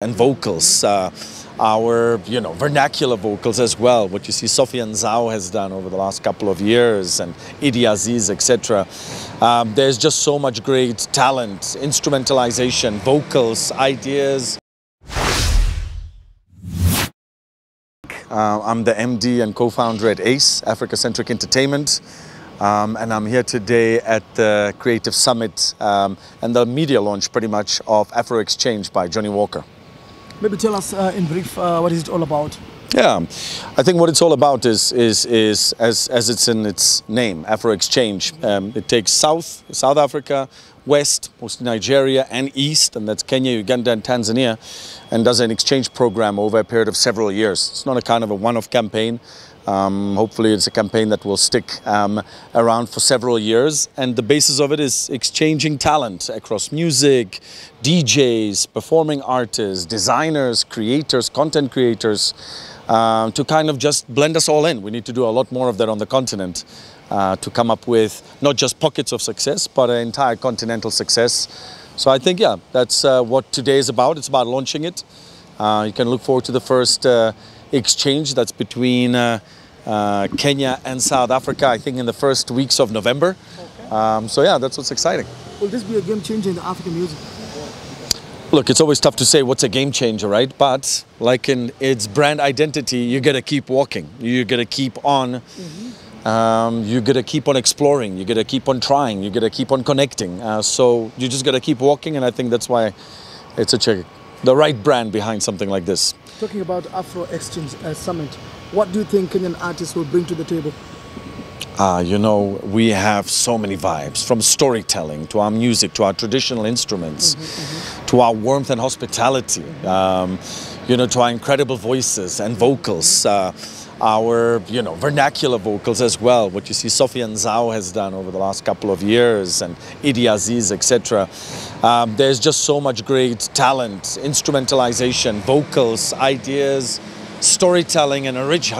and vocals, our vernacular vocals as well, what you see Sophia and Nzau has done over the last couple of years, and Aziz, etc. There's just so much great talent, instrumentalization, vocals, ideas. I'm the MD and co-founder at ACE, Africa Centric Entertainment. And I'm here today at the Creative Summit and the media launch pretty much of Afro Exchange by Johnny Walker. Maybe tell us in brief, what is it all about? Yeah, I think what it's all about is as it's in its name, Afro Exchange. It takes South Africa, West, mostly Nigeria, and East, and that's Kenya, Uganda, and Tanzania, and does an exchange program over a period of several years. It's not a kind of a one-off campaign. Hopefully it's a campaign that will stick around for several years, and the basis of it is exchanging talent across music, DJs, performing artists, designers, creators, content creators, to kind of just blend us all in. We need to do a lot more of that on the continent to come up with not just pockets of success, but an entire continental success. So I think, yeah, that's what today is about. It's about launching it. You can look forward to the first exchange that's between Kenya and South Africa, I think in the first weeks of November. Okay. So yeah, that's what's exciting. Will this be a game changer in the African music? Look, it's always tough to say what's a game changer, right? But like in its brand identity, you gotta keep walking. You gotta keep on. You gotta keep on exploring. You gotta keep on trying. You gotta keep on connecting. So you just gotta keep walking, and I think that's why it's the right brand behind something like this. Talking about Afro Exchange Summit, what do you think Kenyan artists will bring to the table? We have so many vibes, from storytelling to our music, to our traditional instruments, to our warmth and hospitality, to our incredible voices and vocals, our vernacular vocals as well, what you see Sophia and Nzau has done over the last couple of years, and Aziz, etc. There's just so much great talent, instrumentalization, vocals, ideas, storytelling, and a rich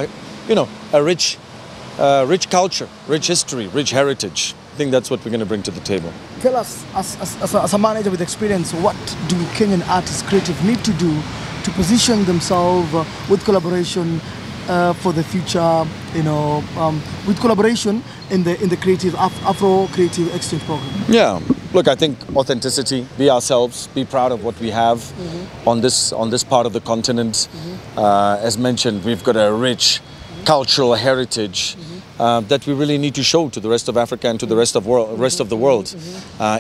culture, rich history, rich heritage. I think that's what we're going to bring to the table. Tell us, as a manager with experience, what do Kenyan artists, creative, need to do to position themselves with collaboration for the future, with collaboration in the creative Afro Creative Exchange program? Yeah, look, I think authenticity, be ourselves, be proud of what we have on this part of the continent. As mentioned, we've got a rich cultural heritage that we really need to show to the rest of Africa and to the rest of the world.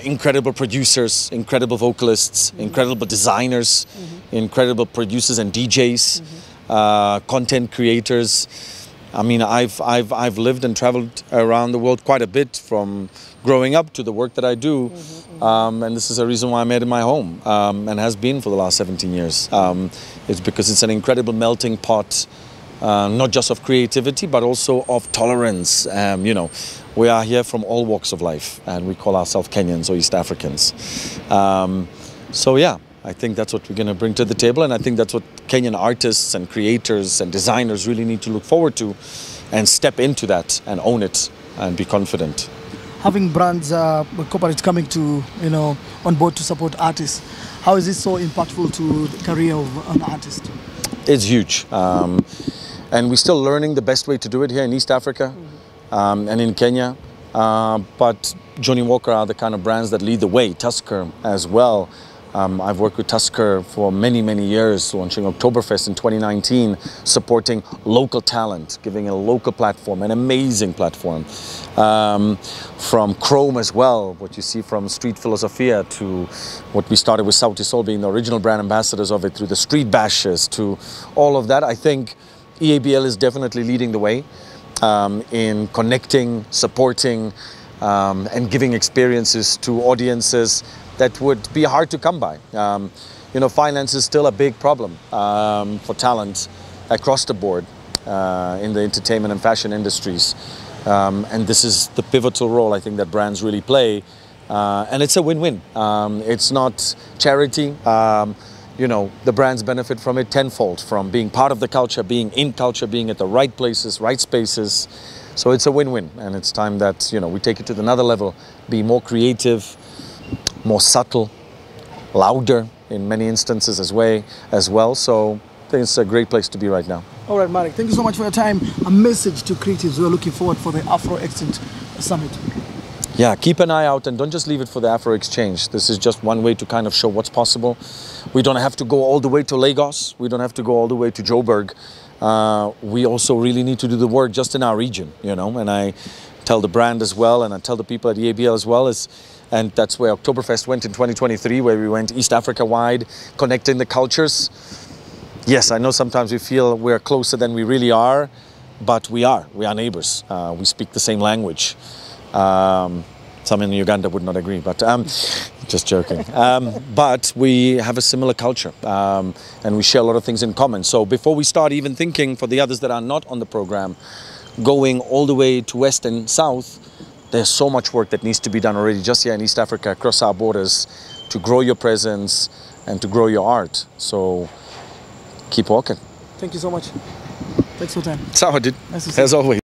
Incredible producers, incredible vocalists, incredible designers, incredible producers and DJs. Content creators. I mean, I've lived and traveled around the world quite a bit, from growing up to the work that I do, and this is a reason why I made it my home, and has been for the last 17 years. It's because it's an incredible melting pot, not just of creativity, but also of tolerance. We are here from all walks of life, and we call ourselves Kenyans or East Africans. So yeah, I think that's what we're going to bring to the table, and I think that's what Kenyan artists and creators and designers really need to look forward to, and step into that and own it and be confident. Having brands, corporates coming to, on board to support artists, how is this so impactful to the career of an artist? It's huge, and we're still learning the best way to do it here in East Africa and in Kenya. But Johnny Walker are the kind of brands that lead the way. Tusker as well. I've worked with Tusker for many, many years, launching Oktoberfest in 2019, supporting local talent, giving a local platform, an amazing platform. From Chrome as well, what you see from Street Sophia, to what we started with Sauti Sol being the original brand ambassadors of it, through the street bashes, to all of that. I think EABL is definitely leading the way in connecting, supporting, and giving experiences to audiences that would be hard to come by. Finance is still a big problem for talent across the board in the entertainment and fashion industries. And this is the pivotal role I think that brands really play. And it's a win-win. It's not charity. The brands benefit from it tenfold, from being part of the culture, being in culture, being at the right places, right spaces. So it's a win-win, and it's time that we take it to another level, be more creative, more subtle, louder, in many instances as well. So I think it's a great place to be right now. All right, Marek, thank you so much for your time. A message to creatives who are looking forward for the Afro Exchange Summit. Yeah, keep an eye out and don't just leave it for the Afro Exchange. This is just one way to kind of show what's possible. We don't have to go all the way to Lagos. We don't have to go all the way to Joburg. We also really need to do the work just in our region, you know, and I tell the brand as well, and I tell the people at EABL as well, and that's where Oktoberfest went in 2023, where we went East Africa wide, connecting the cultures. Yes, I know sometimes we feel we're closer than we really are, but we are neighbors. We speak the same language. Some in Uganda would not agree, but just joking. But we have a similar culture, and we share a lot of things in common. So before we start even thinking, for the others that are not on the program, going all the way to West and South, there's so much work that needs to be done already just here in East Africa, across our borders, to grow your presence and to grow your art. So keep walking. Thank you so much. Thanks for your time. Sawa, dude. Nice to see you. As always.